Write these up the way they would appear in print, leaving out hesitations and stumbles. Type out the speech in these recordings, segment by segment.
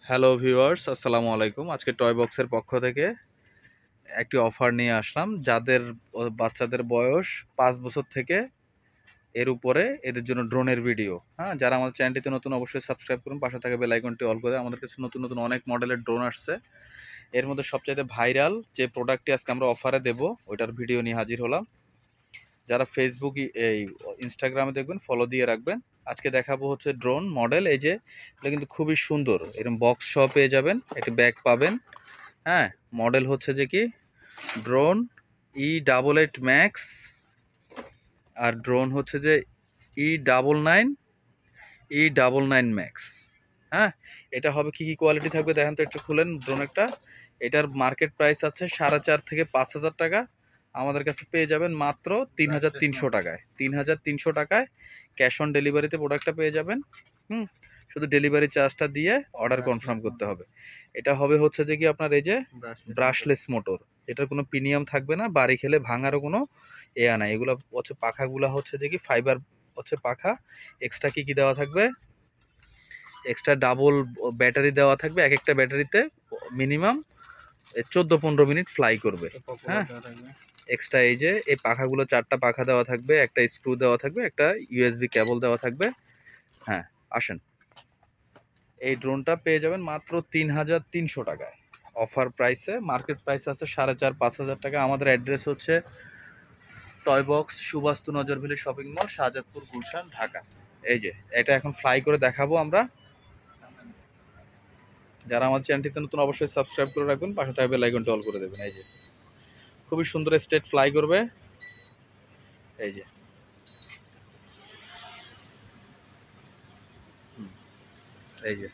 Hello viewers, আসসালামু আলাইকুম। আজকে টয় বক্সের পক্ষ থেকে একটি অফার নিয়ে আসলাম। যাদের বাচ্চাদের বয়স 5 বছর থেকে এর উপরে, এদের জন্য ড্রোনের ভিডিও। হ্যাঁ, যারা আমাদের চ্যানেলটিতে নতুন অবশ্যই সাবস্ক্রাইব করুন, পাশে থাকা বেল আইকনটি অল করে। আমাদের কাছে নতুন নতুন অনেক মডেলের ড্রোন আসছে। এর মধ্যে সবচাইতে ভাইরাল যে প্রোডাক্টটি আজকে আমরা অফারে দেব, ওইটার ভিডিও নিয়ে হাজির হলাম। যারা ফেসবুক এই ইনস্টাগ্রামে দেখবেন, ফলো দিয়ে রাখবেন। আজকে দেখাবো হচ্ছে ড্রোন মডেল। এই যে এটা কিন্তু খুবই সুন্দর, এরকম বক্স সহ পেয়ে যাবেন, একটি ব্যাগ পাবেন। হ্যাঁ, মডেল হচ্ছে যে কি ড্রোন E88 ম্যাক্স, আর ড্রোন হচ্ছে যে E99 ম্যাক্স। হ্যাঁ, এটা হবে কি কি কোয়ালিটি থাকবে দেখেন তো, একটু খুলেন ড্রোন একটা। এটার মার্কেট প্রাইস আছে 4,500 থেকে 5,000 টাকা। আমাদের কাছে পেয়ে যাবেন মাত্র 3,300 টাকায়। 3,300 টাকায় ক্যাশ অন ডেলিভারিতে প্রোডাক্টটা পেয়ে যাবেন। হুম, শুধু ডেলিভারি চার্জটা দিয়ে অর্ডার কনফার্ম করতে হবে। এটা হবে হচ্ছে যে কি আপনার এই যে ব্রাশলেস মোটর। এটার কোনো প্রিমিয়াম থাকবে না, বাড়ি খেলে ভাঙারও কোনো নাই। এগুলো হচ্ছে পাখাগুলো হচ্ছে যে কি ফাইবার হচ্ছে পাখা। এক্সট্রা কি কি দেওয়া থাকবে, এক্সট্রা ডাবল ব্যাটারি দেওয়া থাকবে। এক একটা ব্যাটারিতে মিনিমাম 14-15 মিনিট ফ্লাই করবে। হ্যাঁ, এক্সট্রা এই যে এই পাখাগুলো 4টা পাখা দেওয়া থাকবে, একটা স্ক্রু দেওয়া থাকবে, একটা ইউএসবি কেবল দেওয়া থাকবে। হ্যাঁ, আসেন, এই ড্রোনটা পেয়ে যাবেন মাত্র 3,300 টাকায় অফার প্রাইসে। মার্কেট প্রাইস আছে 4,500-5,000 টাকা। আমাদের অ্যাড্রেস হচ্ছে toy box, Subastu Nazar Valley shopping mall, Shahjadpur, Gulshan, Dhaka. এই যে এটা এখন ফ্লাই করে দেখাবো আমরা। যারা আমার চ্যানেলটিতে নতুন অবশ্যই সাবস্ক্রাইব করে রাখবেন, পাশে থাকবে বেল আইকনটি অল করে দেবেন। এই যে খুবই সুন্দর স্ট্রেট ফ্লাই করবে। এই যে এই যে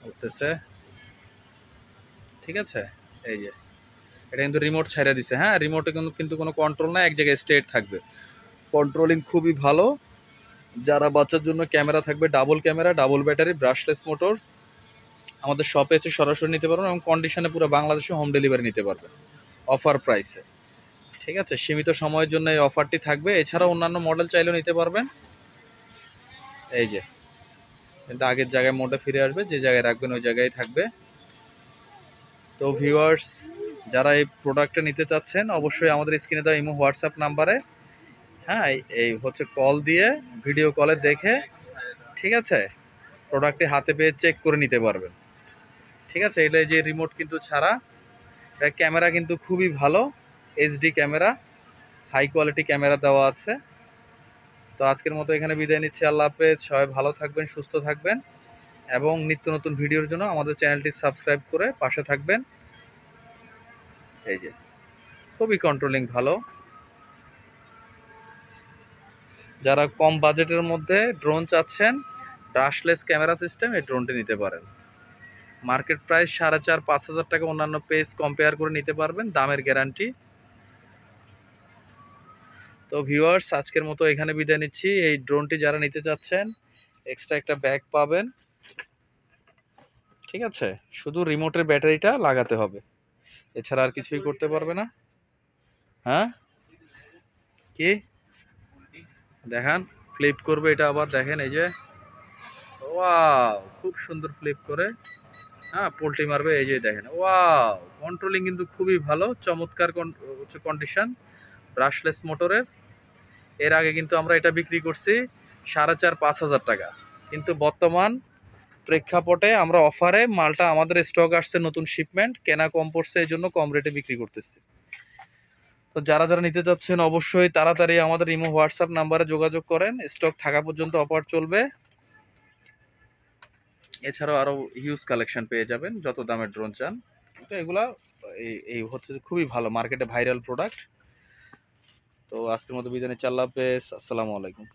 উঠতেছে, ঠিক আছে। এই যে এটা কিন্তু রিমোট ছাইড়া দিছে। হ্যাঁ, রিমোটে কিন্তু কোনো কন্ট্রোল না, এক জায়গায় স্ট্রেট থাকবে। কন্ট্রোলিং খুবই ভালো। যারা বাচ্চার জন্য ক্যামেরা থাকবে, double camera, double battery, brushless motor, আমাদের শপে এসে সরাসরি নিতে পারবেন এবং কন্ডিশনে পুরো বাংলাদেশে হোম ডেলিভারি নিতে পারবেন অফার প্রাইসে। ঠিক আছে, সীমিত সময়ের জন্য এই অফারটি থাকবে। এছাড়াও অন্যান্য মডেল চাইলেও নিতে পারবেন। এই যে কিন্তু আগের জায়গায় মোডে ফিরে আসবে, যে জায়গায় রাখবেন ওই জায়গায় থাকবে। তো ভিউয়ার্স, যারা এই প্রোডাক্টটা নিতে চাচ্ছেন অবশ্যই আমাদের স্ক্রিনে দেওয়া ইমো হোয়াটসঅ্যাপ নাম্বারে, হ্যাঁ, এই হচ্ছে কল দিয়ে ভিডিও কলে দেখে, ঠিক আছে, প্রোডাক্টটি হাতে পেয়ে চেক করে নিতে পারবেন। ঠিক আছে, এটা যে রিমোট কিন্তু ছাড়া। এটা ক্যামেরা কিন্তু খুবই ভালো, HD camera, high quality camera দেওয়া আছে। তো আজকের মতো এখানে বিদায় নিচ্ছি। আল্লাহ হাফেজ। সবাই ভালো থাকবেন, সুস্থ থাকবেন এবং নিত্য নতুন ভিডিওর জন্য আমাদের চ্যানেলটি সাবস্ক্রাইব করে পাশে থাকবেন। এই যে খুবই কন্ট্রোলিং ভালো। যারা কম বাজেটের মধ্যে ড্রোন চাচ্ছেন, ব্রাশলেস ক্যামেরা সিস্টেম, এই ড্রোনটি নিতে পারেন। মার্কেট প্রাইস 4,500-5,000 টাকা। অন্যান্য পেজ কম্পেয়ার করে নিতে পারবেন, দামের গ্যারান্টি। তো ভিউয়ার্স, আজকের মতো এখানে বিদায় নিচ্ছি। এই ড্রোনটি যারা নিতে চাচ্ছেন এক্সট্রা একটা ব্যাগ পাবেন। ঠিক আছে, শুধু রিমোটের ব্যাটারিটা লাগাতে হবে, এছাড়া আর কিছুই করতে পারবে না। হ্যাঁ, কি দেখান, ফ্লিপ করবে এটা আবার দেখেন। এই যে ওয়াও, খুব সুন্দর ফ্লিপ করে। হ্যাঁ, পোল্টি মারবে। এই যে দেখেন, ওয়াও, কন্ট্রোলিং কিন্তু খুবই ভালো, চমৎকার হচ্ছে কন্ডিশন ব্রাশলেস মোটরের। এর আগে কিন্তু আমরা এটা বিক্রি করছি 4,500-5,000 টাকা, কিন্তু বর্তমান প্রেক্ষাপটে আমরা অফারে মালটা, আমাদের স্টক আসছে, নতুন শিপমেন্ট, কেনা কম পড়ছে, এই জন্য কম রেটে বিক্রি করতেছি। তো যারা যারা নিতে চাচ্ছেন অবশ্যই তাড়াতাড়ি আমাদের ইমো হোয়াটসঅ্যাপ নাম্বারে যোগাযোগ করেন। স্টক থাকা পর্যন্ত অফার চলবে। এছাড়াও আরও হিউজ কালেকশন পেয়ে যাবেন, যত দামের ড্রোন চান। তো এগুলা এই হচ্ছে খুবই ভালো, মার্কেটে ভাইরাল প্রোডাক্ট। তো আজকের মতো বিদায় নিচ্ছি। আল্লাহ হাফেজ, আসসালামু আলাইকুম।